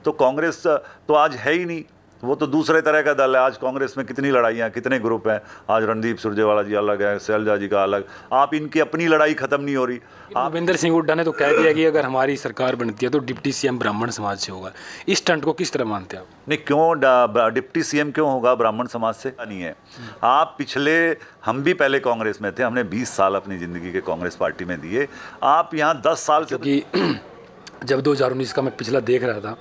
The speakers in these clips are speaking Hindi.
तो कांग्रेस तो आज है ही नहीं, वो तो दूसरे तरह का दल है। आज कांग्रेस में कितनी लड़ाइयाँ, कितने ग्रुप हैं। आज रणदीप सुरजेवाला जी अलग है, शैलजा जी का अलग। आप इनकी अपनी लड़ाई खत्म नहीं हो रही। भूपेंद्र सिंह हुड्डा ने तो कह दिया कि अगर हमारी सरकार बनती है तो डिप्टी सीएम ब्राह्मण समाज से होगा। इस स्टंट को किस तरह मानते हैं आप? नहीं, क्यों डिप्टी सीएम क्यों होगा ब्राह्मण समाज से? नहीं है। आप पिछले, हम भी पहले कांग्रेस में थे, हमने 20 साल अपनी ज़िंदगी के कांग्रेस पार्टी में दिए। आप यहाँ 10 साल से, क्योंकि जब 2019 का मैं पिछला देख रहा था,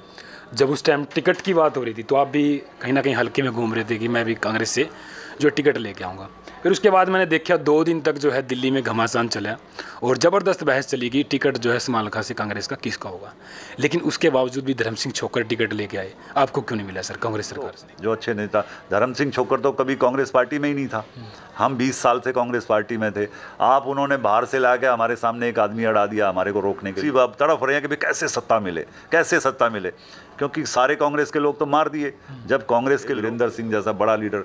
जब उस टाइम टिकट की बात हो रही थी तो आप भी कहीं ना कहीं हल्के में घूम रहे थे कि मैं भी कांग्रेस से जो टिकट लेके आऊँगा। फिर उसके बाद मैंने देखा 2 दिन तक जो है दिल्ली में घमासान चला और ज़बरदस्त बहस चली कि टिकट जो है समालखा से कांग्रेस का किसका होगा। लेकिन उसके बावजूद भी धर्म सिंह छोकर टिकट लेके आए। आपको क्यों नहीं मिला सर कांग्रेस सरकार से? जो अच्छे नेता, धर्म सिंह छोकर तो कभी कांग्रेस पार्टी में ही नहीं था। हम 20 साल से कांग्रेस पार्टी में थे। आप उन्होंने बाहर से ला के हमारे सामने एक आदमी अड़ा दिया हमारे को रोकने के लिए। अब तड़प रहे हैं कि भाई कैसे सत्ता मिले, कैसे सत्ता मिले, क्योंकि सारे कांग्रेस के लोग तो मार दिए। जब कांग्रेस के वीरेंद्र सिंह जैसा बड़ा लीडर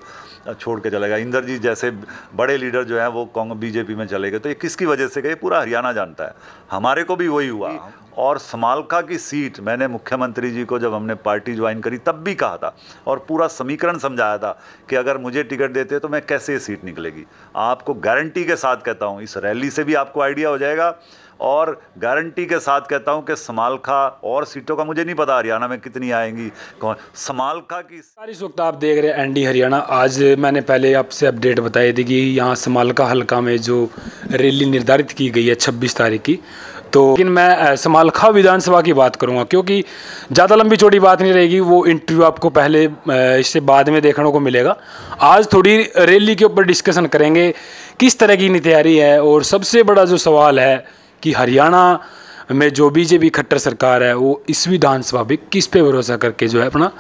छोड़ के चला गया, इंदरजीत जैसे बड़े लीडर जो हैं वो बीजेपी में चले गए, तो ये किसकी वजह से गए पूरा हरियाणा जानता है। हमारे को भी वही हुआ। और समालखा की सीट मैंने मुख्यमंत्री जी को जब हमने पार्टी ज्वाइन करी तब भी कहा था और पूरा समीकरण समझाया था कि अगर मुझे टिकट देते तो मैं कैसे ये सीट निकलेगी। आपको गारंटी के साथ कहता हूँ, इस रैली से भी आपको आइडिया हो जाएगा, और गारंटी के साथ कहता हूं कि समालखा, और सीटों का मुझे नहीं पता हरियाणा में कितनी आएंगी, कौन समालखा की। इस वक्त आप देख रहे हैं एनडी हरियाणा। आज मैंने पहले आपसे अपडेट बताई थी कि यहाँ समालखा हल्का में जो रैली निर्धारित की गई है 26 तारीख की, तो लेकिन मैं समालखा विधानसभा की बात करूँगा क्योंकि ज़्यादा लंबी चौड़ी बात नहीं रहेगी। वो इंटरव्यू आपको पहले इससे बाद में देखने को मिलेगा। आज थोड़ी रैली के ऊपर डिस्कशन करेंगे, किस तरह की तैयारी है, और सबसे बड़ा जो सवाल है कि हरियाणा में जो बीजेपी खट्टर सरकार है वो इस विधानसभा में किस पे भरोसा करके जो है अपना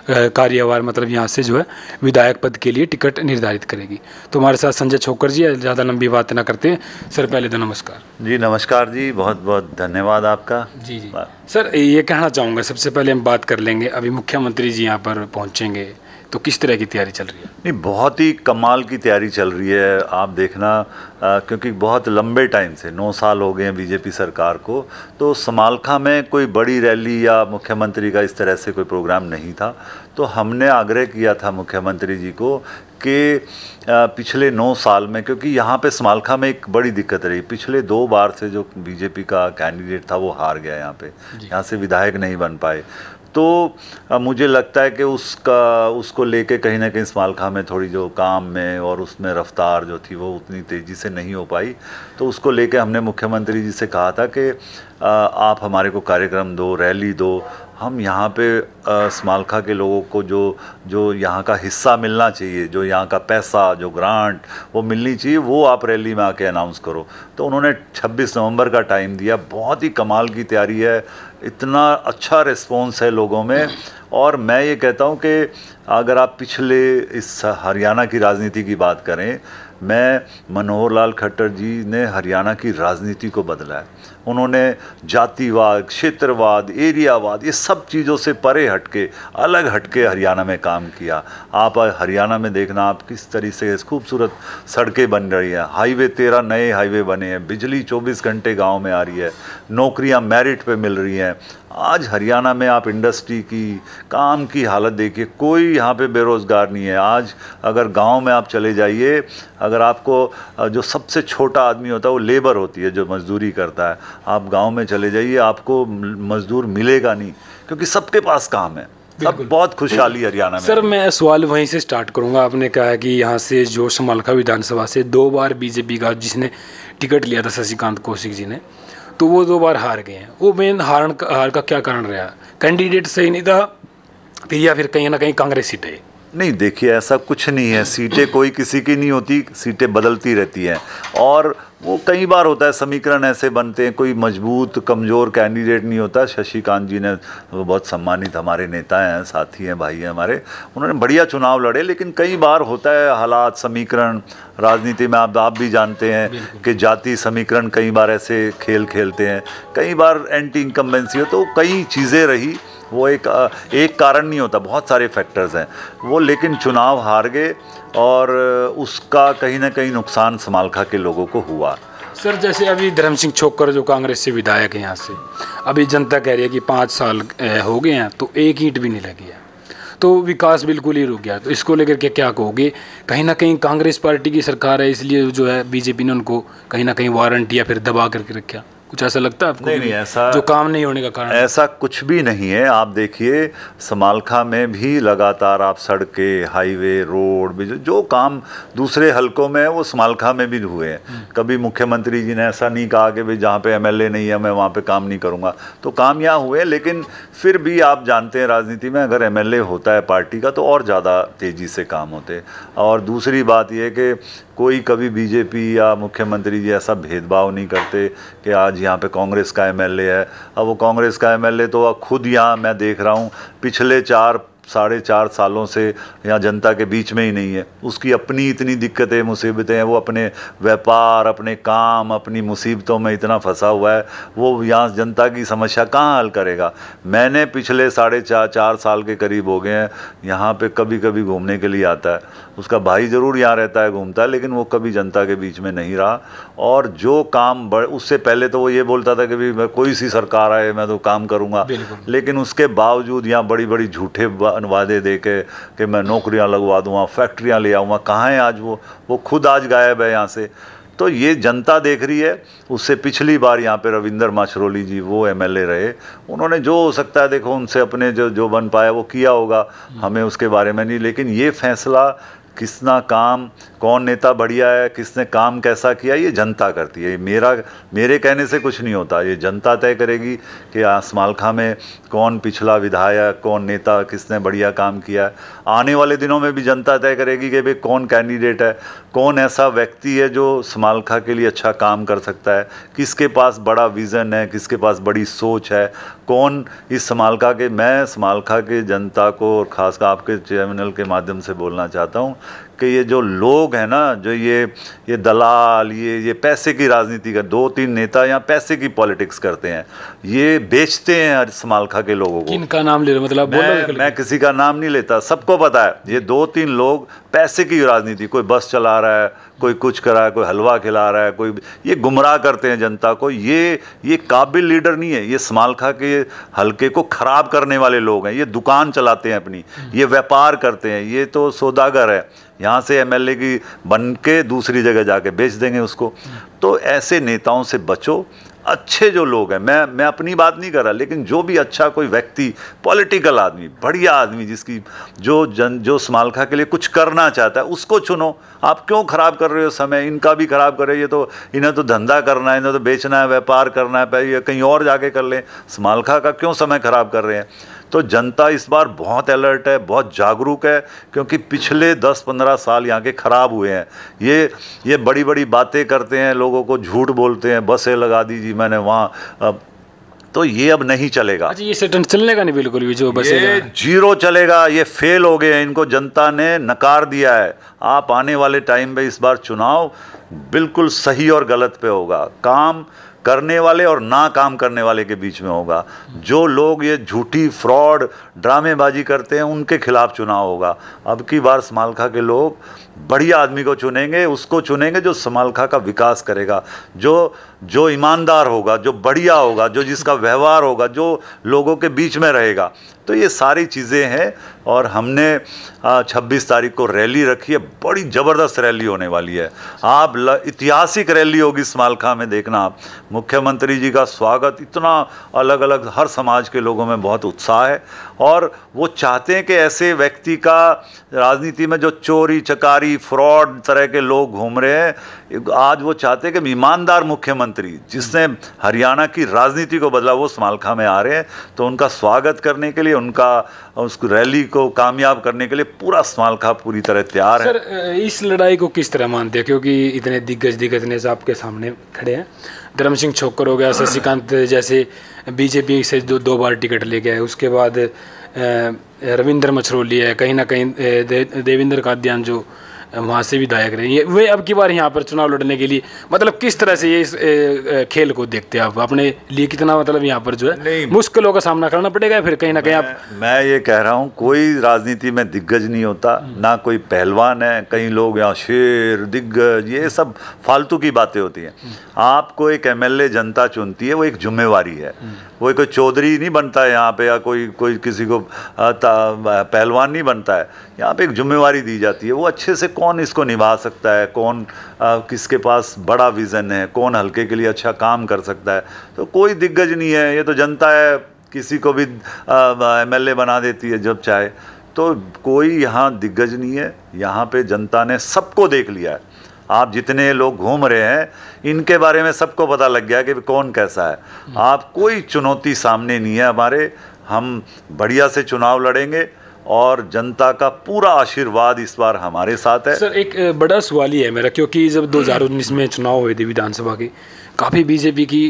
कार्यभार, मतलब यहाँ से जो है विधायक पद के लिए टिकट निर्धारित करेगी। तो हमारे साथ संजय छोकर जी है। ज़्यादा लंबी बात ना करते हैं सर, पहले तो नमस्कार जी। नमस्कार जी, बहुत बहुत धन्यवाद आपका। जी जी सर, ये कहना चाहूँगा सबसे पहले हम बात कर लेंगे, अभी मुख्यमंत्री जी यहाँ पर पहुँचेंगे तो किस तरह की तैयारी चल रही है? नहीं, बहुत ही कमाल की तैयारी चल रही है। आप देखना, क्योंकि बहुत लंबे टाइम से 9 साल हो गए हैं बीजेपी सरकार को, तो समालखा में कोई बड़ी रैली या मुख्यमंत्री का इस तरह से कोई प्रोग्राम नहीं था। तो हमने आग्रह किया था मुख्यमंत्री जी को कि पिछले 9 साल में, क्योंकि यहाँ पे समालखा में एक बड़ी दिक्कत रही, पिछले 2 बार से जो बीजेपी का कैंडिडेट था वो हार गया यहाँ पे, यहाँ से विधायक नहीं बन पाए। तो मुझे लगता है कि उसको लेके कहीं ना कहीं समालखा में थोड़ी जो काम में और उसमें रफ्तार जो थी वो उतनी तेज़ी से नहीं हो पाई। तो उसको लेके हमने मुख्यमंत्री जी से कहा था कि आप हमारे को कार्यक्रम दो, रैली दो, हम यहाँ पे समालखा के लोगों को जो यहाँ का हिस्सा मिलना चाहिए, जो यहाँ का पैसा, जो ग्रांट वो मिलनी चाहिए, वो आप रैली में आके अनाउंस करो। तो उन्होंने 26 नवंबर का टाइम दिया। बहुत ही कमाल की तैयारी है, इतना अच्छा रिस्पॉन्स है लोगों में। और मैं ये कहता हूँ कि अगर आप पिछले इस हरियाणा की राजनीति की बात करें, मनोहर लाल खट्टर जी ने हरियाणा की राजनीति को बदला है। उन्होंने जातिवाद, क्षेत्रवाद, एरियावाद, ये सब चीज़ों से परे हटके, अलग हटके हरियाणा में काम किया। आप हरियाणा में देखना, आप किस तरीके से खूबसूरत सड़कें बन रही हैं, हाईवे 13 नए हाईवे बने हैं, बिजली 24 घंटे गांव में आ रही है, नौकरियां मेरिट पे मिल रही हैं। आज हरियाणा में आप इंडस्ट्री की, काम की हालत देखिए, कोई यहाँ पे बेरोज़गार नहीं है। आज अगर गांव में आप चले जाइए, अगर आपको जो सबसे छोटा आदमी होता है वो लेबर होती है जो मजदूरी करता है, आप गांव में चले जाइए आपको मजदूर मिलेगा नहीं, क्योंकि सबके पास काम है। अब बहुत खुशहाली हरियाणा में। सर मैं सवाल वहीं से स्टार्ट करूंगा। आपने कहा कि यहाँ से जो समालखा विधानसभा से 2 बार बीजेपी का जिसने टिकट लिया था शशिकांत कौशिक जी ने, तो वो 2 बार हार गए हैं। वो मेन हार का क्या कारण रहा? कैंडिडेट सही नहीं था फिर, या फिर कहीं ना कहीं कांग्रेस सीटें? नहीं, देखिए ऐसा कुछ नहीं है, सीटें कोई किसी की नहीं होती, सीटें बदलती रहती हैं। और वो कई बार होता है, समीकरण ऐसे बनते हैं, कोई मजबूत कमज़ोर कैंडिडेट नहीं होता। शशिकांत जी ने, वो बहुत सम्मानित हमारे नेता हैं, साथी हैं, भाई हैं हमारे, उन्होंने बढ़िया चुनाव लड़े। लेकिन कई बार होता है हालात, समीकरण, राजनीति में आप भी जानते हैं कि जाति समीकरण कई बार ऐसे खेल खेलते हैं, कई बार एंटी इनकम्बेंसी हो, तो कई चीज़ें रही। वो एक कारण नहीं होता, बहुत सारे फैक्टर्स हैं वो। लेकिन चुनाव हार गए और उसका कहीं ना कहीं नुकसान समालखा के लोगों को हुआ। सर जैसे अभी धर्म सिंह छोक्कर जो कांग्रेस से विधायक है यहाँ से, अभी जनता कह रही है कि 5 साल हो गए हैं तो एक ईंट भी नहीं लगी है, तो विकास बिल्कुल ही रुक गया। तो इसको लेकर के क्या कहोगे? कहीं ना कहीं कांग्रेस पार्टी की सरकार है, इसलिए जो है बीजेपी ने उनको कहीं ना कहीं वारंट या फिर दबा करके रखा, कुछ ऐसा लगता है आपको? नहीं, ऐसा जो काम नहीं होने का कारण, ऐसा कुछ भी नहीं है। आप देखिए समालखा में भी लगातार आप सड़कें, हाईवे, रोड, जो काम दूसरे हलकों में है वो समालखा में भी हुए हैं। कभी मुख्यमंत्री जी ने ऐसा नहीं कहा कि भाई जहाँ पे एमएलए नहीं है मैं वहाँ पे काम नहीं करूँगा, तो काम यहाँ हुए। लेकिन फिर भी आप जानते हैं राजनीति में अगर एमएलए होता है पार्टी का तो और ज़्यादा तेज़ी से काम होते। और दूसरी बात यह कि कोई कभी बीजेपी या मुख्यमंत्री जी ऐसा भेदभाव नहीं करते कि आज यहाँ पे कांग्रेस का एमएलए है। अब वो कांग्रेस का एमएलए तो अब खुद यहाँ मैं देख रहा हूँ पिछले 4-4.5 सालों से यहाँ जनता के बीच में ही नहीं है। उसकी अपनी इतनी दिक्कतें मुसीबतें हैं, वो अपने व्यापार, अपने काम, अपनी मुसीबतों में इतना फंसा हुआ है, वो यहाँ जनता की समस्या कहाँ हल करेगा। मैंने पिछले 4.5 साल के करीब हो गए हैं यहाँ पे कभी कभी घूमने के लिए आता है। उसका भाई ज़रूर यहाँ रहता है, घूमता है, लेकिन वो कभी जनता के बीच में नहीं रहा। और जो काम उससे पहले तो वो ये बोलता था कि भाई मैं कोई सी सरकार आए मैं तो काम करूँगा, लेकिन उसके बावजूद यहाँ बड़ी बड़ी झूठे वादे दे के कि मैं नौकरियां लगवा दूंगा, फैक्ट्रियां ले आऊँगा, कहाँ है आज वो खुद आज गायब है यहाँ से। तो ये जनता देख रही है। उससे पिछली बार यहाँ पे रविंदर माछरोली जी वो एमएलए रहे, उन्होंने जो हो सकता है देखो उनसे अपने जो बन पाया वो किया होगा, हमें उसके बारे में नहीं। लेकिन ये फैसला किसना काम, कौन नेता बढ़िया है, किसने काम कैसा किया, ये जनता करती है। मेरे कहने से कुछ नहीं होता, ये जनता तय करेगी कि समालखा में कौन पिछला विधायक, कौन नेता, किसने बढ़िया काम किया है। आने वाले दिनों में भी जनता तय करेगी कि भाई कौन कैंडिडेट है, कौन ऐसा व्यक्ति है जो समालखा के लिए अच्छा काम कर सकता है, किसके पास बड़ा विज़न है, किसके पास बड़ी सोच है, कौन इस समालखा के। मैं समालखा के जनता को और ख़ासकर आपके चैनल के माध्यम से बोलना चाहता हूँ कि ये जो लोग हैं ना, जो ये दलाल, ये पैसे की राजनीति कर, 2-3 नेता यहाँ पैसे की पॉलिटिक्स करते हैं, ये बेचते हैं समालखा के लोगों को। किनका नाम ले रहे हो? मतलब मैं किसी का नाम नहीं लेता, सबको पता है ये 2-3 लोग पैसे की राजनीति, कोई बस चला रहा है, कोई कुछ कर रहा है, कोई हलवा खिला रहा है, कोई ये गुमराह करते हैं जनता को। ये काबिल लीडर नहीं है, ये समालखा के हलके को ख़राब करने वाले लोग हैं। ये दुकान चलाते हैं अपनी, ये व्यापार करते हैं, ये तो सौदागर है, यहाँ से एमएलए की बन के दूसरी जगह जाके बेच देंगे उसको। तो ऐसे नेताओं से बचो। अच्छे जो लोग हैं, मैं अपनी बात नहीं कर रहा, लेकिन जो भी अच्छा कोई व्यक्ति, पॉलिटिकल आदमी, बढ़िया आदमी, जिसकी जो समालखा के लिए कुछ करना चाहता है, उसको चुनो। आप क्यों ख़राब कर रहे हो समय? इनका भी ख़राब कर रहे हो। ये तो इन्हें तो धंधा करना है, इन्हें तो बेचना है, व्यापार करना है, पहले कहीं और जाके कर लें। समालखा का क्यों समय ख़राब कर रहे हैं? तो जनता इस बार बहुत अलर्ट है, बहुत जागरूक है, क्योंकि पिछले 10-15 साल यहाँ के ख़राब हुए हैं। ये बड़ी बड़ी बातें करते हैं, लोगों को झूठ बोलते हैं, बसें लगा दीजिए मैंने वहाँ, तो ये अब नहीं चलेगा। अच्छा, ये सेटन चलने का नहीं बिल्कुल भी, जो बसें ये जीरो चलेगा, ये फेल हो गए हैं, इनको जनता ने नकार दिया है। आप आने वाले टाइम में इस बार चुनाव बिल्कुल सही और गलत पे होगा, काम करने वाले और ना काम करने वाले के बीच में होगा। जो लोग ये झूठी फ्रॉड ड्रामेबाजी करते हैं उनके खिलाफ चुनाव होगा। अब की बार समालखा के लोग बढ़िया आदमी को चुनेंगे, उसको चुनेंगे जो समालखा का विकास करेगा, जो ईमानदार होगा, जो बढ़िया होगा, जो जिसका व्यवहार होगा, जो लोगों के बीच में रहेगा। तो ये सारी चीज़ें हैं। और हमने 26 तारीख को रैली रखी है, बड़ी ज़बरदस्त रैली होने वाली है। आप ऐतिहासिक रैली होगी समालखा में, देखना आप। मुख्यमंत्री जी का स्वागत, इतना अलग अलग हर समाज के लोगों में बहुत उत्साह है। और वो चाहते हैं कि ऐसे व्यक्ति का राजनीति में जो चोरी चकारी फ्रॉड तरह के लोग घूम रहे हैं, आज वो चाहते हैं कि ईमानदार मुख्यमंत्री जिसने हरियाणा की राजनीति को बदला वो समालखा में आ रहे हैं। तो उनका स्वागत करने के लिए, उस रैली को कामयाब करने के लिए पूरा समालखा पूरी तरह तैयार है। सर, इस लड़ाई को किस तरह मानते हैं? क्योंकि इतने दिग्गज नेता आपके सामने खड़े हैं। धर्म सिंह छोक्कर हो गया, शशिकांत जैसे बीजेपी से 2 बार टिकट ले गया है, उसके बाद रविंदर मछरोली है, कहीं ना कहीं देवेंद्र कादियान जो वहाँ से विधायक रहे हैं, वे अब की बार यहाँ पर चुनाव लड़ने के लिए मतलब किस तरह से ये इस खेल को देखते हैं आप? अपने लिए कितना मतलब यहाँ पर जो है मुश्किलों का सामना करना पड़ेगा, फिर कहीं ना कहीं आप? मैं ये कह रहा हूँ, कोई राजनीति में दिग्गज नहीं होता, ना कोई पहलवान है। कई लोग यहाँ शेर दिग्गज, ये सब फालतू की बातें होती हैं। आपको एक एमएलए जनता चुनती है, वो एक जिम्मेवारी है। वो कोई चौधरी नहीं बनता है यहाँ पे, या कोई किसी को पहलवान नहीं बनता है। यहाँ पे एक जिम्मेवारी दी जाती है, वो अच्छे से कौन इसको निभा सकता है, कौन किसके पास बड़ा विज़न है, कौन हल्के के लिए अच्छा काम कर सकता है। तो कोई दिग्गज नहीं है, ये तो जनता है, किसी को भी एमएलए बना देती है जब चाहे। तो कोई यहाँ दिग्गज नहीं है, यहाँ पे जनता ने सबको देख लिया है। आप जितने लोग घूम रहे हैं, इनके बारे में सबको पता लग गया कि कौन कैसा है। आप कोई चुनौती सामने नहीं है हमारे, हम बढ़िया से चुनाव लड़ेंगे और जनता का पूरा आशीर्वाद इस बार हमारे साथ है। सर एक बड़ा सवाल ही है मेरा, क्योंकि जब 2019 में चुनाव हुए थे विधानसभा के, काफ़ी बीजेपी की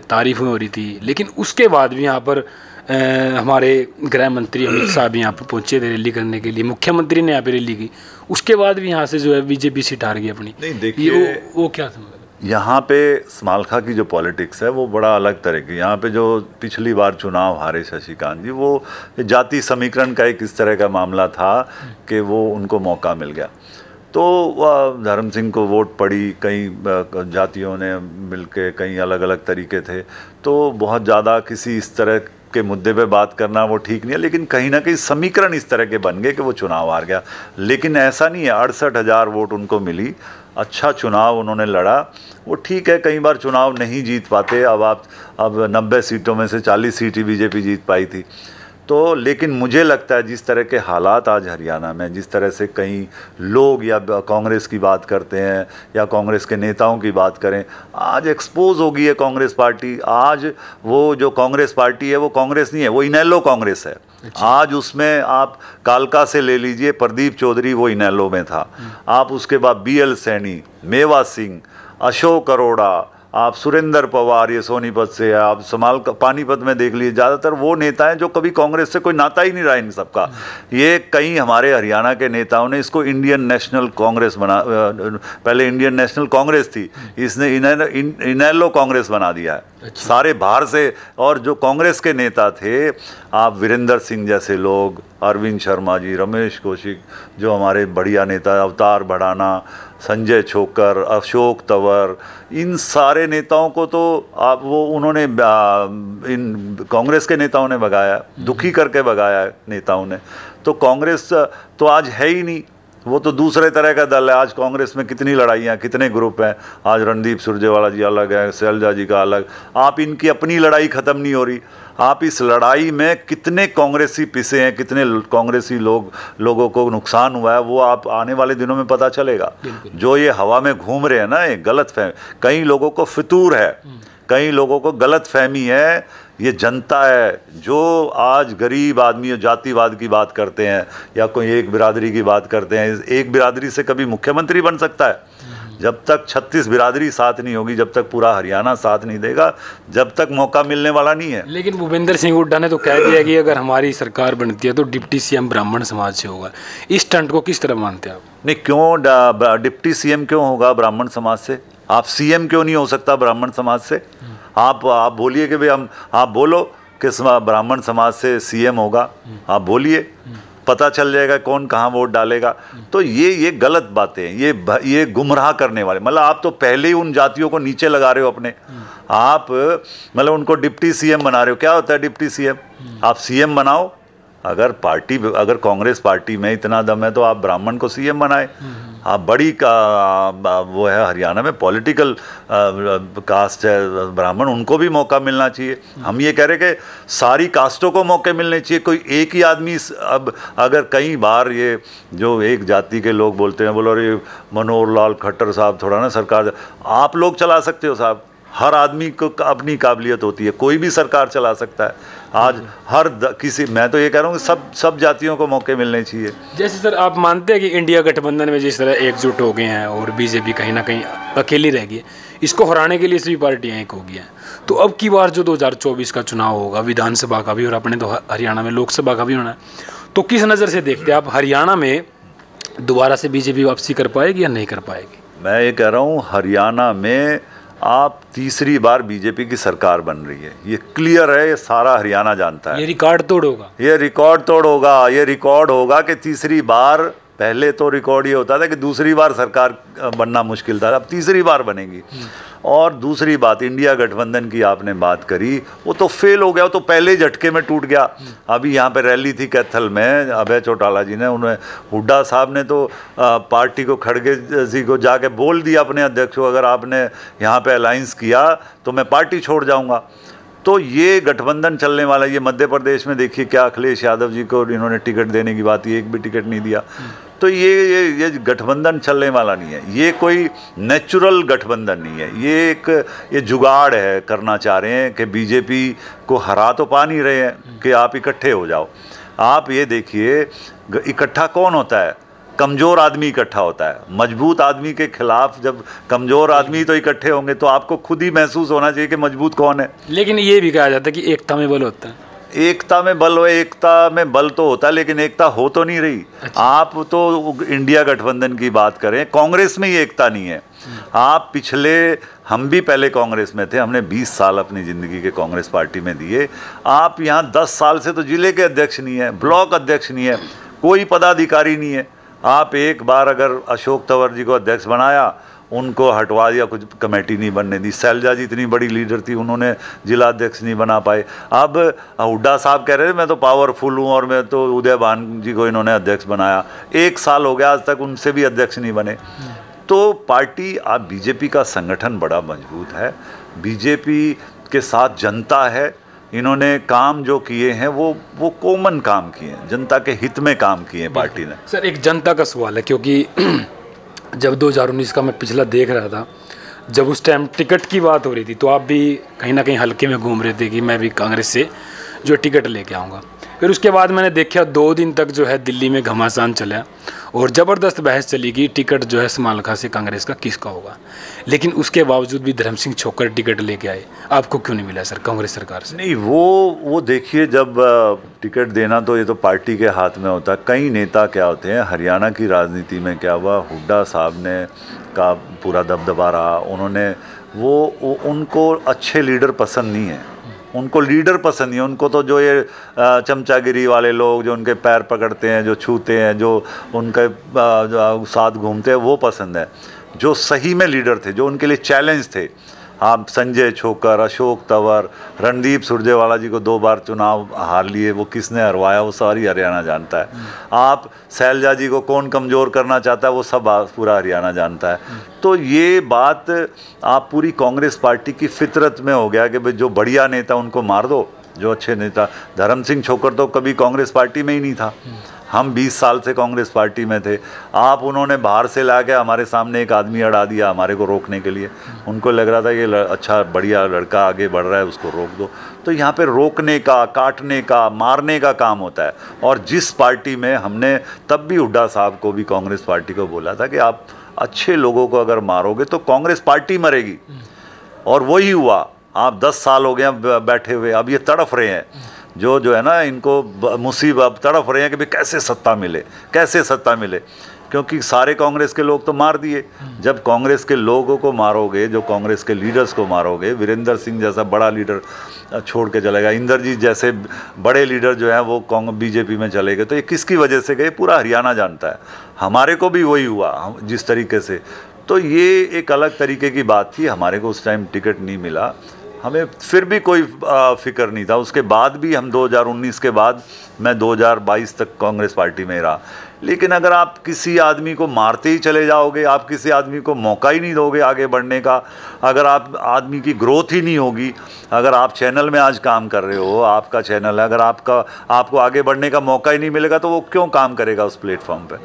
तारीफें हो रही थी, लेकिन उसके बाद भी यहाँ पर हमारे गृह मंत्री अमित शाह भी यहाँ पर पहुँचे थे रैली करने के लिए, मुख्यमंत्री ने यहाँ पे रैली की, उसके बाद भी यहाँ से जो है बीजेपी सीट हार गई अपनी। नहीं देखिए, वो क्या था? यहाँ पे समालखा की जो पॉलिटिक्स है वो बड़ा अलग तरह की। यहाँ पे जो पिछली बार चुनाव हारे शशिकांत जी, वो जाति समीकरण का एक इस तरह का मामला था कि वो उनको मौका मिल गया। तो धर्म सिंह को वोट पड़ी, कई जातियों ने मिलके, कई अलग अलग तरीके थे। तो बहुत ज़्यादा किसी इस तरह के मुद्दे पे बात करना वो ठीक नहीं है, लेकिन कहीं ना कहीं समीकरण इस तरह के बन गए कि वो चुनाव हार गया। लेकिन ऐसा नहीं है, 68,000 वोट उनको मिली, अच्छा चुनाव उन्होंने लड़ा। वो ठीक है, कई बार चुनाव नहीं जीत पाते। अब 90 सीटों में से 40 सीट ही बीजेपी जीत पाई थी। तो लेकिन मुझे लगता है जिस तरह के हालात आज हरियाणा में, जिस तरह से कई लोग या कांग्रेस की बात करते हैं या कांग्रेस के नेताओं की बात करें, आज एक्सपोज हो गई है कांग्रेस पार्टी। आज वो जो कांग्रेस पार्टी है वो कांग्रेस नहीं है, वो इनेलो कांग्रेस है। आज उसमें आप कालका से ले लीजिए, प्रदीप चौधरी वो इनेलो में था। आप उसके बाद BL सैनी, मेवा सिंह, अशोक अरोड़ा, आप सुरेंद्र पवार, ये सोनीपत से, आप पानीपत में देख लीजिए, ज़्यादातर वो नेता हैं जो कभी कांग्रेस से कोई नाता ही नहीं रहा इन सबका। ये कई हमारे हरियाणा के नेताओं ने इसको इंडियन नेशनल कांग्रेस बना, पहले इंडियन नेशनल कांग्रेस थी, इसने इनेलो कांग्रेस बना दिया है। सारे बाहर से, और जो कांग्रेस के नेता थे, आप वीरेंद्र सिंह जैसे लोग, अरविंद शर्मा जी, रमेश कौशिक, जो हमारे बढ़िया नेता, अवतार भड़ाना, संजय छोकर, अशोक तंवर, इन सारे नेताओं को तो उन्होंने इन कांग्रेस के नेताओं ने भगाया, दुखी करके भगाया नेताओं ने। तो कांग्रेस तो आज है ही नहीं, वो तो दूसरे तरह का दल है। आज कांग्रेस में कितनी लड़ाइयाँ, कितने ग्रुप हैं। आज रणदीप सुरजेवाला जी अलग है, शैलजा जी का अलग। आप इनकी अपनी लड़ाई ख़त्म नहीं हो रही। आप इस लड़ाई में कितने कांग्रेसी पिसे हैं, कितने कांग्रेसी लोगों को नुकसान हुआ है, वो आप आने वाले दिनों में पता चलेगा। जो ये हवा में घूम रहे हैं ना, ये गलत फहमी, कई लोगों को फितूर है, कई लोगों को गलत फहमी है। ये जनता है जो आज गरीब आदमी जातिवाद की बात करते हैं या कोई एक बिरादरी की बात करते हैं। एक बिरादरी से कभी मुख्यमंत्री बन सकता है? जब तक 36 बिरादरी साथ नहीं होगी, जब तक पूरा हरियाणा साथ नहीं देगा, जब तक मौका मिलने वाला नहीं है। लेकिन भूपेंद्र सिंह हुड्डा ने तो कह दिया कि अगर हमारी सरकार बनती है तो डिप्टी CM ब्राह्मण समाज से होगा। इस स्टंट को किस तरह मानते हैं आप? नहीं, क्यों डिप्टी CM क्यों होगा ब्राह्मण समाज से? आप CM क्यों नहीं हो सकता ब्राह्मण समाज से? आप बोलिए कि भाई आप बोलो कि ब्राह्मण समाज से CM होगा, आप बोलिए, पता चल जाएगा कौन कहाँ वोट डालेगा। तो ये गलत बातें हैं, ये गुमराह करने वाले। मतलब आप तो पहले ही उन जातियों को नीचे लगा रहे हो अपने आप, मतलब उनको डिप्टी CM बना रहे हो। क्या होता है डिप्टी CM? आप CM बनाओ, अगर कांग्रेस पार्टी में इतना दम है तो आप ब्राह्मण को CM बनाए। आप बड़ी वो है हरियाणा में पॉलिटिकल कास्ट है ब्राह्मण, उनको भी मौका मिलना चाहिए। हम ये कह रहे कि सारी कास्टों को मौके मिलने चाहिए। कोई एक ही आदमी, अब अगर कई बार ये जो एक जाति के लोग बोलते हैं, बोलो अरे मनोहर लाल खट्टर साहब थोड़ा ना सरकार, आप लोग चला सकते हो साहब, हर आदमी को अपनी काबिलियत होती है, कोई भी सरकार चला सकता है। आज मैं तो ये कह रहा हूँ कि सब जातियों को मौके मिलने चाहिए। जैसे सर आप मानते हैं कि इंडिया गठबंधन में जिस तरह एकजुट हो गए हैं और बीजेपी कहीं ना कहीं अकेली रह गई है, इसको हराने के लिए सभी पार्टियां एक हो गई हैं, तो अब की बार जो 2024 का चुनाव होगा, विधानसभा का भी और अपने तो हरियाणा में लोकसभा का भी होना है, तो किस नज़र से देखते हैं आप हरियाणा में दोबारा से बीजेपी वापसी कर पाएगी या नहीं कर पाएगी? मैं ये कह रहा हूँ, हरियाणा में आप तीसरी बार बीजेपी की सरकार बन रही है, ये क्लियर है, ये सारा हरियाणा जानता है। ये रिकॉर्ड तोड़ होगा, ये रिकॉर्ड तोड़ होगा, ये रिकॉर्ड होगा कि तीसरी बार, पहले तो रिकॉर्ड ये होता था कि दूसरी बार सरकार बनना मुश्किल था, अब तीसरी बार बनेगी। और दूसरी बात, इंडिया गठबंधन की आपने बात करी, वो तो फेल हो गया, वो तो पहले झटके में टूट गया। अभी यहाँ पे रैली थी कैथल में, अभय चौटाला जी ने, उन्हें हुड्डा साहब ने तो पार्टी को, खड़गे जी को जाके बोल दिया अपने अध्यक्ष को, अगर आपने यहाँ पे अलायंस किया तो मैं पार्टी छोड़ जाऊँगा। तो ये गठबंधन चलने वाला, ये मध्य प्रदेश में देखिए क्या अखिलेश यादव जी को इन्होंने टिकट देने की बात, ये एक भी टिकट नहीं दिया। तो ये गठबंधन चलने वाला नहीं है, ये कोई नेचुरल गठबंधन नहीं है, ये जुगाड़ है, करना चाह रहे हैं कि बीजेपी को हरा तो पा नहीं रहे हैं कि आप इकट्ठे हो जाओ। आप ये देखिए, इकट्ठा कौन होता है? कमज़ोर आदमी इकट्ठा होता है। मजबूत आदमी के खिलाफ जब कमज़ोर आदमी तो इकट्ठे होंगे, तो आपको खुद ही महसूस होना चाहिए कि मजबूत कौन है। लेकिन ये भी कहा जाता है कि एकता में बल होता है। एकता में बल हो, एकता में बल तो होता है, लेकिन एकता हो तो नहीं रही। अच्छा। आप तो इंडिया गठबंधन की बात करें, कांग्रेस में ही एकता नहीं है। आप पिछले, हम भी पहले कांग्रेस में थे, हमने 20 साल अपनी ज़िंदगी के कांग्रेस पार्टी में दिए। आप यहाँ 10 साल से तो जिले के अध्यक्ष नहीं है, ब्लॉक अध्यक्ष नहीं है, कोई पदाधिकारी नहीं है। आप एक बार अगर अशोक तंवर जी को अध्यक्ष बनाया, उनको हटवा दिया, कुछ कमेटी नहीं बनने दी। शैलजा जी इतनी बड़ी लीडर थी, उन्होंने जिला अध्यक्ष नहीं बना पाए। अब हुड्डा साहब कह रहे थे मैं तो पावरफुल हूँ, और मैं तो उदयभान जी को इन्होंने अध्यक्ष बनाया। 1 साल हो गया, आज तक उनसे भी अध्यक्ष नहीं बने। तो पार्टी, आप बीजेपी का संगठन बड़ा मजबूत है, बीजेपी के साथ जनता है। इन्होंने काम जो किए हैं वो कॉमन काम किए हैं, जनता के हित में काम किए हैं पार्टी ने। सर, एक जनता का सवाल है, क्योंकि जब 2019 का मैं पिछला देख रहा था, जब उस टाइम टिकट की बात हो रही थी, तो आप भी कहीं ना कहीं हल्के में घूम रहे थे कि मैं भी कांग्रेस से जो टिकट लेके आऊँगा। फिर उसके बाद मैंने देखा 2 दिन तक जो है दिल्ली में घमासान चला और ज़बरदस्त बहस चली कि टिकट जो है समालखा से कांग्रेस का किसका होगा। लेकिन उसके बावजूद भी धर्म सिंह छोकर टिकट लेके आए। आपको क्यों नहीं मिला सर कांग्रेस सरकार से? नहीं, वो देखिए, जब टिकट देना तो ये तो पार्टी के हाथ में होता है। कई नेता क्या होते हैं, हरियाणा की राजनीति में क्या हुआ, हुड्डा साहब ने का पूरा दबदबा रहा, उन्होंने उनको अच्छे लीडर पसंद नहीं है, उनको लीडर पसंद नहीं है। उनको तो जो ये चमचागिरी वाले लोग, जो उनके पैर पकड़ते हैं, जो छूते हैं, जो उनके साथ घूमते हैं, वो पसंद है। जो सही में लीडर थे, जो उनके लिए चैलेंज थे, आप संजय छोकर, अशोक तंवर, रणदीप सुरजेवाला जी को 2 बार चुनाव हार लिए, वो किसने हरवाया वो सारी हरियाणा जानता है। आप शैलजा जी को कौन कमज़ोर करना चाहता है, वो सब पूरा हरियाणा जानता है। तो ये बात आप पूरी कांग्रेस पार्टी की फितरत में हो गया कि भाई जो बढ़िया नेता उनको मार दो, जो अच्छे नेता। धर्म सिंह छोकर तो कभी कांग्रेस पार्टी में ही नहीं था, हम 20 साल से कांग्रेस पार्टी में थे। आप उन्होंने बाहर से ला के हमारे सामने एक आदमी अड़ा दिया हमारे को रोकने के लिए। उनको लग रहा था ये अच्छा बढ़िया लड़का आगे बढ़ रहा है, उसको रोक दो। तो यहाँ पे रोकने का, काटने का, मारने का काम होता है। और जिस पार्टी में हमने तब भी हुड्डा साहब को भी कांग्रेस पार्टी को बोला था कि आप अच्छे लोगों को अगर मारोगे तो कांग्रेस पार्टी मरेगी, और वही हुआ। आप 10 साल हो गए बैठे हुए, अब ये तड़फ रहे हैं, जो है ना, इनको मुसीबत तड़फ रहे हैं कि भाई कैसे सत्ता मिले, कैसे सत्ता मिले, क्योंकि सारे कांग्रेस के लोग तो मार दिए। जब कांग्रेस के लोगों को मारोगे, जो कांग्रेस के लीडर्स को मारोगे, वीरेंद्र सिंह जैसा बड़ा लीडर छोड़ के चलेगा, इंद्रजीत जैसे बड़े लीडर जो हैं वो बीजेपी में चले गए, तो ये किसकी वजह से गए पूरा हरियाणा जानता है। हमारे को भी वही हुआ जिस तरीके से। तो ये एक अलग तरीके की बात थी। हमारे को उस टाइम टिकट नहीं मिला, हमें फिर भी कोई फिक्र नहीं था। उसके बाद भी हम 2019 के बाद मैं 2022 तक कांग्रेस पार्टी में रहा। लेकिन अगर आप किसी आदमी को मारते ही चले जाओगे, आप किसी आदमी को मौका ही नहीं दोगे आगे बढ़ने का, अगर आप आदमी की ग्रोथ ही नहीं होगी, अगर आप चैनल में आज काम कर रहे हो, आपका चैनल है, अगर आपको आगे बढ़ने का मौका ही नहीं मिलेगा तो वो क्यों काम करेगा उस प्लेटफॉर्म पे।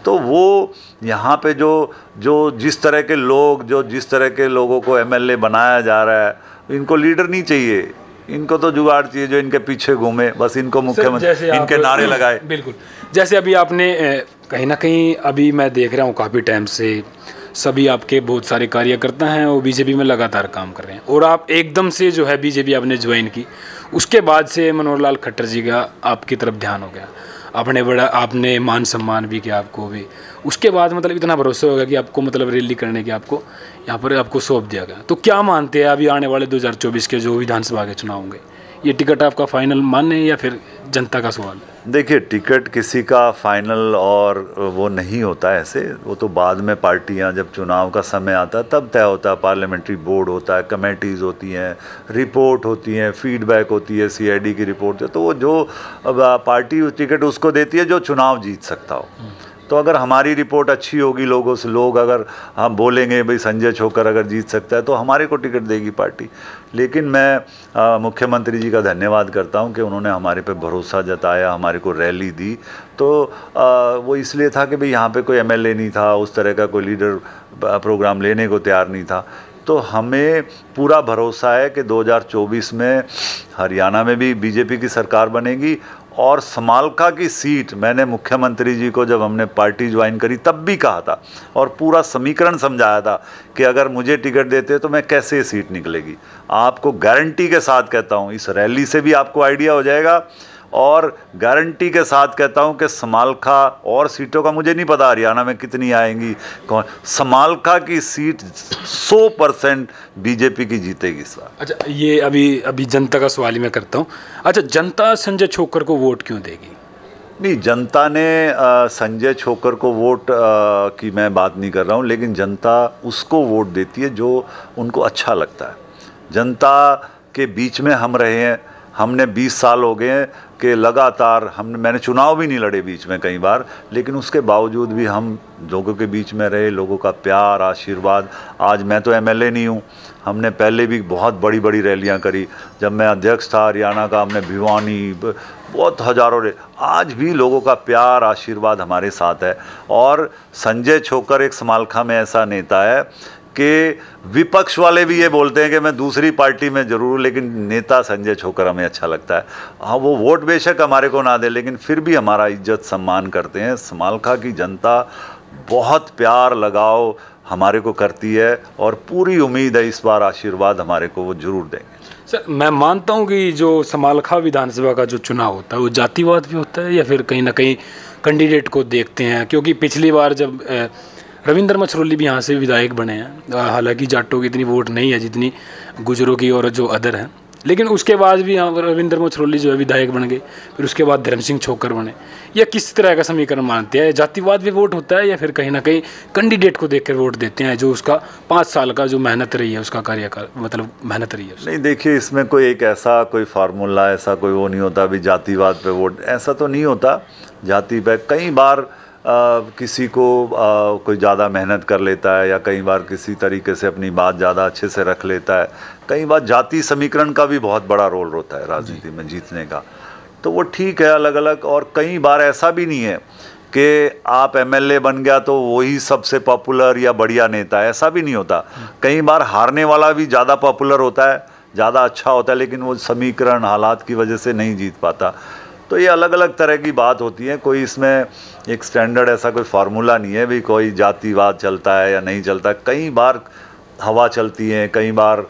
तो वो यहाँ पे जो जिस तरह के लोग, जो जिस तरह के लोगों को एमएलए बनाया जा रहा है, इनको लीडर नहीं चाहिए, इनको तो जुगाड़ चाहिए जो इनके पीछे घूमे, बस इनको मुख्यमंत्री इनके नारे लगाए। बिल्कुल, जैसे अभी आपने कहीं ना कहीं, अभी मैं देख रहा हूँ काफ़ी टाइम से सभी आपके बहुत सारे कार्यकर्ता हैं वो बीजेपी में लगातार काम कर रहे हैं, और आप एकदम से जो है बीजेपी आपने ज्वाइन की, उसके बाद से मनोहर लाल खट्टर जी का आपकी तरफ ध्यान हो गया। आपने बड़ा आपने मान सम्मान भी किया आपको भी, उसके बाद मतलब इतना भरोसा होगा कि आपको मतलब रैली करने की आपको यहाँ पर आपको सौंप दिया गया। तो क्या मानते हैं अभी आने वाले 2024 के जो विधानसभा के चुनाव होंगे, ये टिकट आपका फाइनल माने या फिर जनता का सवाल? देखिए, टिकट किसी का फाइनल और वो नहीं होता है ऐसे, वो तो बाद में पार्टियां जब चुनाव का समय आता है तब तय होता है। पार्लियामेंट्री बोर्ड होता है, कमेटीज़ होती हैं, रिपोर्ट होती हैं, फीडबैक होती है, सीआईडी की रिपोर्ट है, तो वो जो पार्टी टिकट उसको देती है जो चुनाव जीत सकता हो। तो अगर हमारी रिपोर्ट अच्छी होगी, लोगों से लोग अगर हम बोलेंगे भाई संजय छोकर अगर जीत सकता है तो हमारे को टिकट देगी पार्टी। लेकिन मैं मुख्यमंत्री जी का धन्यवाद करता हूं कि उन्होंने हमारे पे भरोसा जताया, हमारे को रैली दी। तो वो इसलिए था कि भाई यहाँ पे कोई एमएलए नहीं था, उस तरह का कोई लीडर प्रोग्राम लेने को तैयार नहीं था। तो हमें पूरा भरोसा है कि 2024 में हरियाणा में भी बीजेपी की सरकार बनेगी। और समालखा की सीट मैंने मुख्यमंत्री जी को जब हमने पार्टी ज्वाइन करी तब भी कहा था और पूरा समीकरण समझाया था कि अगर मुझे टिकट देते तो मैं कैसे सीट निकलेगी। आपको गारंटी के साथ कहता हूँ, इस रैली से भी आपको आइडिया हो जाएगा, और गारंटी के साथ कहता हूं कि समालखा और सीटों का मुझे नहीं पता हरियाणा में कितनी आएंगी, कौन, समालखा की सीट 100% बीजेपी की जीतेगी इस बार। अच्छा, ये अभी जनता का सवाल ही मैं करता हूं। अच्छा, जनता संजय छोकर को वोट क्यों देगी? नहीं, जनता ने संजय छोकर को वोट की मैं बात नहीं कर रहा हूं, लेकिन जनता उसको वोट देती है जो उनको अच्छा लगता है। जनता के बीच में हम रहे हैं, हमने 20 साल हो गए हैं कि लगातार मैंने चुनाव भी नहीं लड़े बीच में कई बार, लेकिन उसके बावजूद भी हम लोगों के बीच में रहे, लोगों का प्यार, आशीर्वाद। आज मैं तो एमएलए नहीं हूँ, हमने पहले भी बहुत बड़ी बड़ी रैलियाँ करी। जब मैं अध्यक्ष था हरियाणा का, हमने भिवानी बहुत हज़ारों आज भी लोगों का प्यार, आशीर्वाद हमारे साथ है। और संजय छोकर एक समालखा में ऐसा नेता है कि विपक्ष वाले भी ये बोलते हैं कि मैं दूसरी पार्टी में ज़रूर, लेकिन नेता संजय छोकर हमें अच्छा लगता है। हाँ, वो वोट बेशक हमारे को ना दे, लेकिन फिर भी हमारा इज्जत सम्मान करते हैं। समालखा की जनता बहुत प्यार लगाव हमारे को करती है और पूरी उम्मीद है इस बार आशीर्वाद हमारे को वो ज़रूर देंगे। सर, मैं मानता हूँ कि जो समालखा विधानसभा का जो चुनाव होता है वो जातिवाद भी होता है या फिर कहीं ना कहीं कैंडिडेट को देखते हैं, क्योंकि पिछली बार जब रविंद्र मछरोली भी यहाँ से विधायक बने हैं, हालांकि जाटों की इतनी वोट नहीं है जितनी गुजरों की और जो अदर हैं, लेकिन उसके बाद भी यहाँ रविंद्र मछरोली जो है विधायक बन गए, फिर उसके बाद धर्म सिंह छोकर बने। या किस तरह का समीकरण मानते हैं, जातिवाद भी वोट होता है या फिर कहीं ना कहीं कैंडिडेट को देख कर वोट देते हैं जो उसका 5 साल का जो मेहनत रही है, उसका कार्यकाल मतलब मेहनत रही है? नहीं, देखिए, इसमें कोई एक ऐसा कोई फार्मूला, ऐसा कोई वो नहीं होता अभी जातिवाद पे वोट, ऐसा तो नहीं होता। जाति पे कई बार किसी को कोई ज़्यादा मेहनत कर लेता है या कई बार किसी तरीके से अपनी बात ज़्यादा अच्छे से रख लेता है। कई बार जाति समीकरण का भी बहुत बड़ा रोल होता है राजनीति में जीतने का, तो वो ठीक है अलग अलग। और कई बार ऐसा भी नहीं है कि आप एमएलए बन गया तो वही सबसे पॉपुलर या बढ़िया नेता है, ऐसा भी नहीं होता। कई बार हारने वाला भी ज़्यादा पॉपुलर होता है, ज़्यादा अच्छा होता है, लेकिन वो समीकरण हालात की वजह से नहीं जीत पाता। तो ये अलग अलग तरह की बात होती है, कोई इसमें एक स्टैंडर्ड ऐसा कोई फार्मूला नहीं है भी कोई जातिवाद चलता है या नहीं चलता। कई बार हवा चलती है, कई बार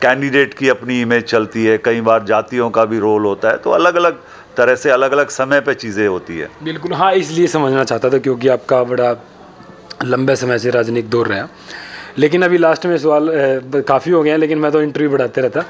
कैंडिडेट की अपनी इमेज चलती है, कई बार जातियों का भी रोल होता है, तो अलग अलग तरह से अलग अलग समय पे चीज़ें होती है। बिल्कुल, हाँ, इसलिए समझना चाहता था क्योंकि आपका बड़ा लंबे समय से राजनीतिक दौर रहा। लेकिन अभी लास्ट में सवाल काफ़ी हो गए हैं, लेकिन मैं तो इंटरव्यू बढ़ाते रहता।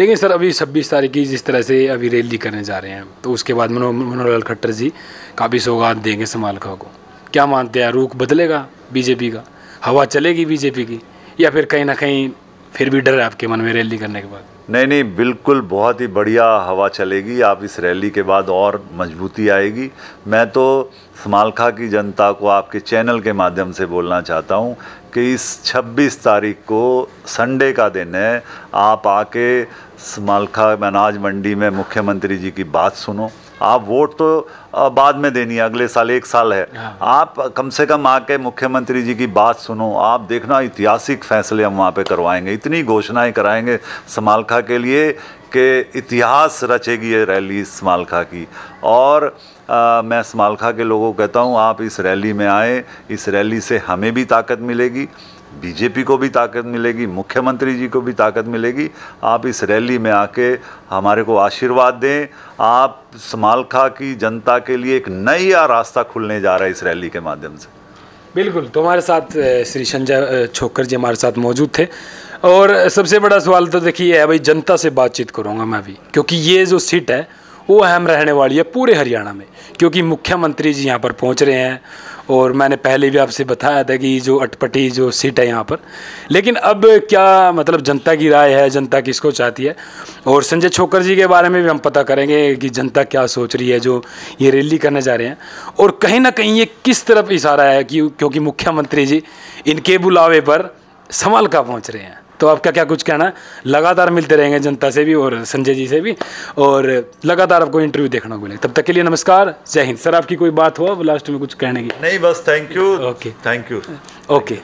लेकिन सर, अभी 26 तारीख की जिस तरह से अभी रैली करने जा रहे हैं, तो उसके बाद मनोहर खट्टर जी काफ़ी सौगात देंगे समालखा को। क्या मानते हैं, रुख बदलेगा बीजेपी का, हवा चलेगी बीजेपी की, या फिर कहीं ना कहीं फिर भी डर है आपके मन में रैली करने के बाद? नहीं नहीं, बिल्कुल बहुत ही बढ़िया हवा चलेगी। आप इस रैली के बाद और मजबूती आएगी। मैं तो समालखा की जनता को आपके चैनल के माध्यम से बोलना चाहता हूं कि इस 26 तारीख को संडे का दिन है, आप आके समालखा अनाज मंडी में मुख्यमंत्री जी की बात सुनो। आप वोट तो बाद में देनी है, अगले साल 1 साल है, आप कम से कम आके मुख्यमंत्री जी की बात सुनो। आप देखना, ऐतिहासिक फैसले हम वहाँ पे करवाएंगे, इतनी घोषणाएं कराएंगे समालखा के लिए कि इतिहास रचेगी ये रैली समालखा की। और मैं समालखा के लोगों को कहता हूँ, आप इस रैली में आए, इस रैली से हमें भी ताकत मिलेगी, बीजेपी को भी ताकत मिलेगी, मुख्यमंत्री जी को भी ताकत मिलेगी। आप इस रैली में आके हमारे को आशीर्वाद दें। आप समालखा की जनता के लिए एक नया रास्ता खुलने जा रहा है इस रैली के माध्यम से। बिल्कुल, तो हमारे साथ श्री संजय छोकर जी हमारे साथ मौजूद थे। और सबसे बड़ा सवाल तो देखिए है भाई, जनता से बातचीत करूँगा मैं भी, क्योंकि ये जो सीट है वो अहम रहने वाली है पूरे हरियाणा में, क्योंकि मुख्यमंत्री जी यहाँ पर पहुँच रहे हैं। और मैंने पहले भी आपसे बताया था कि जो अटपटी जो सीट है यहाँ पर, लेकिन अब क्या मतलब जनता की राय है, जनता किसको चाहती है, और संजय छोकर जी के बारे में भी हम पता करेंगे कि जनता क्या सोच रही है जो ये रैली करने जा रहे हैं, और कहीं ना कहीं ये किस तरफ इशारा है कि क्योंकि मुख्यमंत्री जी इनके बुलावे पर समालखा पहुँच रहे हैं। तो आपका क्या कुछ कहना है? लगातार मिलते रहेंगे जनता से भी और संजय जी से भी, और लगातार आपको इंटरव्यू देखने को मिले। तब तक के लिए नमस्कार, जय हिंद। सर, आपकी कोई बात हो लास्ट में कुछ कहने की? नहीं, बस thank you. Okay, thank you. Okay.